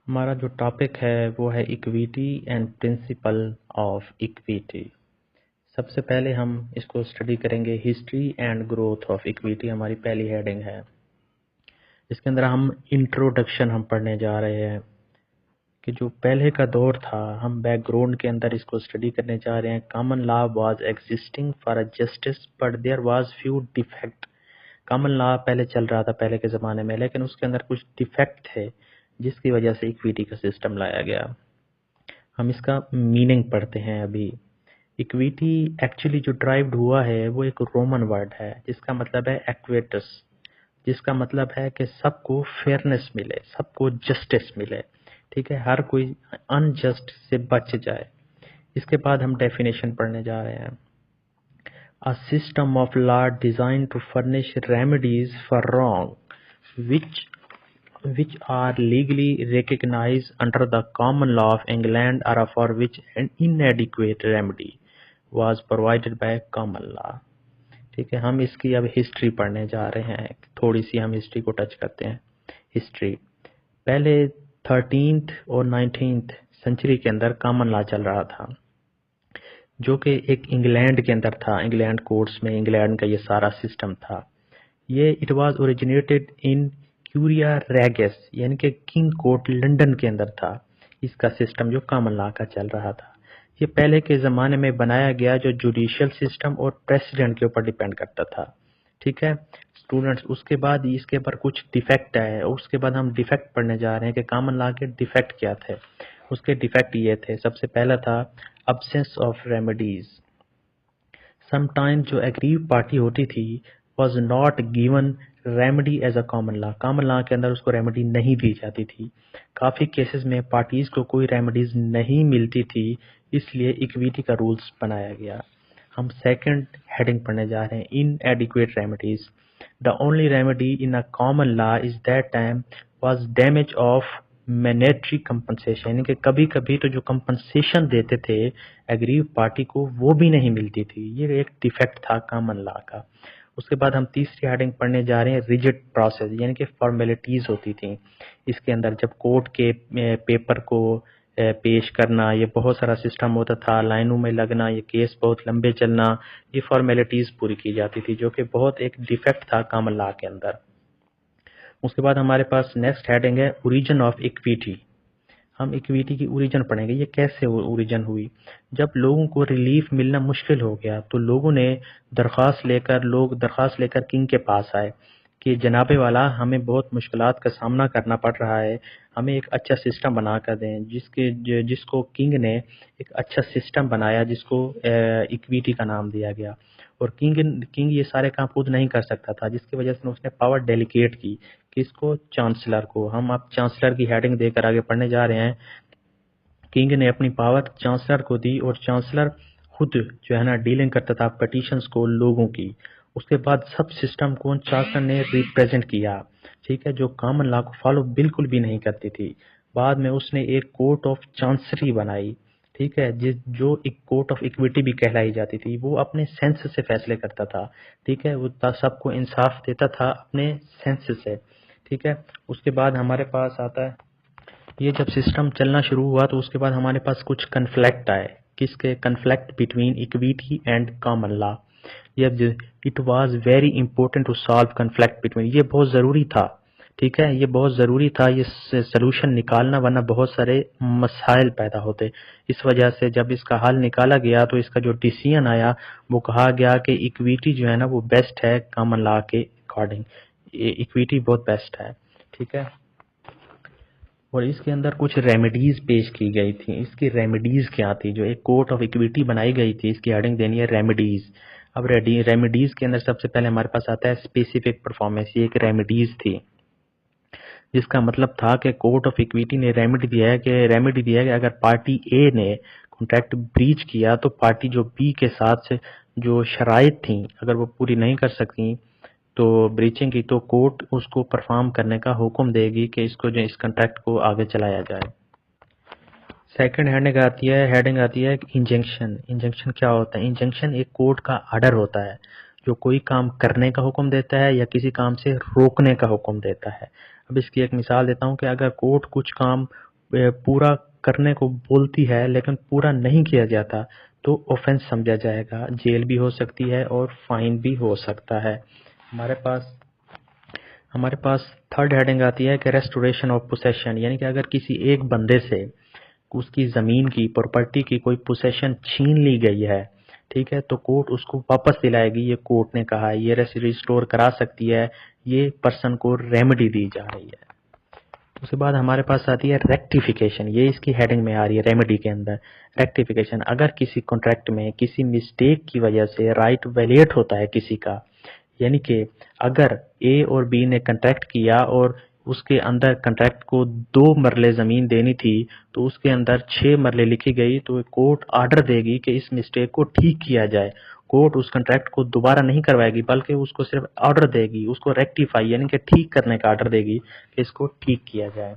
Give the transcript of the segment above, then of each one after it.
हमारा जो टॉपिक है वो है equity and principle of equity. सबसे पहले हम इसको स्टडी करेंगे। History and growth of equity हमारी पहली हेडिंग है। इसके अंदर हम इंट्रोडक्शन हम पढ़ने जा रहे हैं कि जो पहले का दौर था, हम बैकग्राउंड के अंदर इसको स्टडी करने जा रहे हैं। Common law was existing for justice but there was few defect. Common law पहले चल रहा था पहले के ज़माने में, लेकिन उसके अंदर कुछ डिफेक्ट थे जिसकी वजह से इक्विटी का सिस्टम लाया गया। हम इसका मीनिंग पढ़ते हैं अभी। इक्विटी एक्चुअली जो ड्राइव्ड हुआ है वो एक रोमन वर्ड है जिसका मतलब है एक्वेटस, जिसका मतलब है कि सबको फेयरनेस मिले, सबको जस्टिस मिले। ठीक है, हर कोई अनजस्ट से बच जाए। इसके बाद हम डेफिनेशन पढ़ने जा रहे हैं। A system of law design to furnish remedies for wrong which are legally recognized under the common law of England or for which an inadequate remedy was provided by common law। ठीक है, हम इसकी अब history पढ़ने जा रहे हैं। थोड़ी सी हम हिस्ट्री को टच करते हैं। हिस्ट्री पहले 13th और 19th सेंचुरी के अंदर कॉमन लॉ चल रहा था, जो कि एक इंग्लैंड के अंदर था। इंग्लैंड कोर्ट्स में इंग्लैंड का ये सारा सिस्टम था। ये इट वाज ओरिजिनेटेड इन क्यूरिया रेगस, यानी कि किंग कोर्ट लंदन के अंदर था इसका सिस्टम, जो कॉमन लॉ का चल रहा था। ये पहले के ज़माने में बनाया गया, जो जुडिशियल सिस्टम और प्रेसिडेंट के ऊपर डिपेंड करता था। ठीक है स्टूडेंट्स, उसके बाद इसके ऊपर कुछ डिफेक्ट है। उसके बाद हम डिफेक्ट पढ़ने जा रहे हैं कि कॉमन लॉ के डिफेक्ट क्या थे। उसके डिफेक्ट ये थे। सबसे पहला था अब्सेंस ऑफ रेमेडीज। समटाइम जो एग्रीव पार्टी होती थी was not given remedy as a common law. Common law के अंदर उसको रेमेडी नहीं दी जाती थी। काफ़ी केसेस में पार्टीज को कोई रेमेडीज नहीं मिलती थी, इसलिए इक्विटी का रूल्स बनाया गया। हम सेकंड हेडिंग पढ़ने जा रहे हैं, inadequate remedies. The only remedy in a common law is that time was damage of monetary compensation, यानी कि कभी कभी तो जो कंपनसेशन देते थे एग्रीव पार्टी को वो भी नहीं मिलती थी। ये एक डिफेक्ट था कॉमन लॉ का। उसके बाद हम तीसरी हेडिंग पढ़ने जा रहे हैं, रिजिड प्रोसेस, यानी कि फॉर्मेलिटीज होती थी इसके अंदर। जब कोर्ट के पेपर को पेश करना, ये बहुत सारा सिस्टम होता था, लाइनों में लगना, ये केस बहुत लंबे चलना, ये फॉर्मेलिटीज पूरी की जाती थी, जो कि बहुत एक डिफेक्ट था कॉमन लॉ के अंदर। उसके बाद हमारे पास नेक्स्ट हेडिंग है, ओरिजिन ऑफ इक्विटी। हम इक्विटी की ओरिजिन पढ़ेंगे, ये कैसे ओरिजिन हुई। जब लोगों को रिलीफ मिलना मुश्किल हो गया तो लोग दरख्वास्त लेकर किंग के पास आए कि जनाबे वाला, हमें बहुत मुश्किलात का सामना करना पड़ रहा है, हमें एक अच्छा सिस्टम बना कर दें। जिसको किंग ने एक अच्छा सिस्टम बनाया, जिसको इक्विटी का नाम दिया गया। और किंग ये सारे काम खुद नहीं कर सकता था, जिसकी वजह से उसने पावर डेलीगेट की किसको, चांसलर को। हम अब चांसलर की हेडिंग देकर आगे पढ़ने जा रहे हैं। किंग ने अपनी पावर चांसलर को दी और चांसलर खुद जो है ना डीलिंग करता था पटिशंस को, लोगों की। उसके बाद सब सिस्टम को चांसलर ने रिप्रेजेंट किया। ठीक है, जो कॉमन लॉ को फॉलो बिल्कुल भी नहीं करती थी। बाद में उसने एक कोर्ट ऑफ चांसरी बनाई। ठीक है, जो एक कोर्ट ऑफ इक्विटी भी कहलाई जाती थी। वो अपने सेंस से फैसले करता था। ठीक है, वो सबको इंसाफ देता था अपने सेंस से। ठीक है, उसके बाद हमारे पास आता है, ये जब सिस्टम चलना शुरू हुआ तो उसके बाद हमारे पास कुछ कन्फ्लिक्ट आए। किसके conflict? Between equity and common law. ये it was very important to solve conflict between, ये बहुत ज़रूरी था। ठीक है, ये बहुत ज़रूरी था ये सोल्यूशन निकालना, वरना बहुत सारे मसाइल पैदा होते। इस वजह से जब इसका हल निकाला गया तो इसका जो डिसीजन आया वो कहा गया कि इक्विटी जो है ना वो बेस्ट है कॉमन लॉ के अकॉर्डिंग। इक्विटी बहुत बेस्ट है। ठीक है, और इसके अंदर कुछ रेमेडीज पेश की गई थी। इसकी रेमेडीज क्या थी? जो एक कोर्ट ऑफ इक्विटी बनाई गई थी, इसकी हेडिंग देनी है रेमेडीज। अब रेमेडीज के अंदर सबसे पहले हमारे पास आता है स्पेसिफिक परफॉर्मेंस। ये एक रेमेडीज थी, जिसका मतलब था कि कोर्ट ऑफ इक्विटी ने रेमेडी दिया है कि अगर पार्टी ए ने कॉन्ट्रैक्ट ब्रीच किया तो पार्टी जो बी के साथ से जो शराइत थी अगर वो पूरी नहीं कर सकी तो ब्रीचिंग की, तो कोर्ट उसको परफॉर्म करने का हुक्म देगी कि इसको जो इस कॉन्ट्रैक्ट को आगे चलाया जाए। सेकंड हेडिंग आती है इंजंक्शन। इंजंक्शन क्या होता है? इंजंक्शन एक कोर्ट का ऑर्डर होता है जो कोई काम करने का हुक्म देता है या किसी काम से रोकने का हुक्म देता है। अब इसकी एक मिसाल देता हूँ कि अगर कोर्ट कुछ काम पूरा करने को बोलती है लेकिन पूरा नहीं किया जाता तो ऑफेंस समझा जाएगा, जेल भी हो सकती है और फाइन भी हो सकता है। हमारे पास थर्ड हेडिंग आती है कि रेस्टोरेशन ऑफ पोसेशन, यानी कि अगर किसी एक बंदे से उसकी जमीन की, प्रॉपर्टी की कोई पोसेशन छीन ली गई है, ठीक है, तो कोर्ट उसको वापस दिलाएगी, ये कोर्ट ने कहा है, ये रिस्टोर करा सकती है, ये पर्सन को रेमेडी दी जा रही है। उसके बाद हमारे पास आती है रेक्टिफिकेशन, ये इसकी हेडिंग में आ रही है रेमेडी के अंदर। रेक्टिफिकेशन, अगर किसी कॉन्ट्रैक्ट में किसी मिस्टेक की वजह से राइट वायलेट होता है किसी का, यानी कि अगर ए और बी ने कॉन्ट्रैक्ट किया और उसके अंदर कॉन्ट्रैक्ट को 2 मरले जमीन देनी थी तो उसके अंदर 6 मरले लिखी गई, तो कोर्ट ऑर्डर देगी कि इस मिस्टेक को ठीक किया जाए। कोर्ट उस कॉन्ट्रैक्ट को दोबारा नहीं करवाएगी बल्कि उसको सिर्फ ऑर्डर देगी, उसको रेक्टिफाई यानी कि ठीक करने का ऑर्डर देगी कि इसको ठीक किया जाए।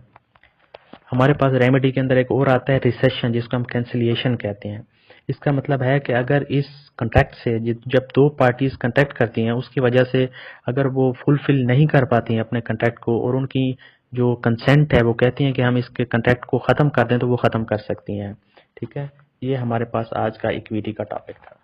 हमारे पास रेमेडी के अंदर एक और आता है रिसेशन, जिसको हम कैंसिलिएशन कहते हैं। इसका मतलब है कि अगर इस कॉन्ट्रैक्ट से जब 2 पार्टीज कॉन्ट्रैक्ट करती हैं उसकी वजह से अगर वो फुलफिल नहीं कर पाती हैं अपने कॉन्ट्रैक्ट को और उनकी जो कंसेंट है वो कहती हैं कि हम इसके कॉन्ट्रैक्ट को ख़त्म कर दें, तो वो ख़त्म कर सकती हैं। ठीक है, ये हमारे पास आज का इक्विटी का टॉपिक था।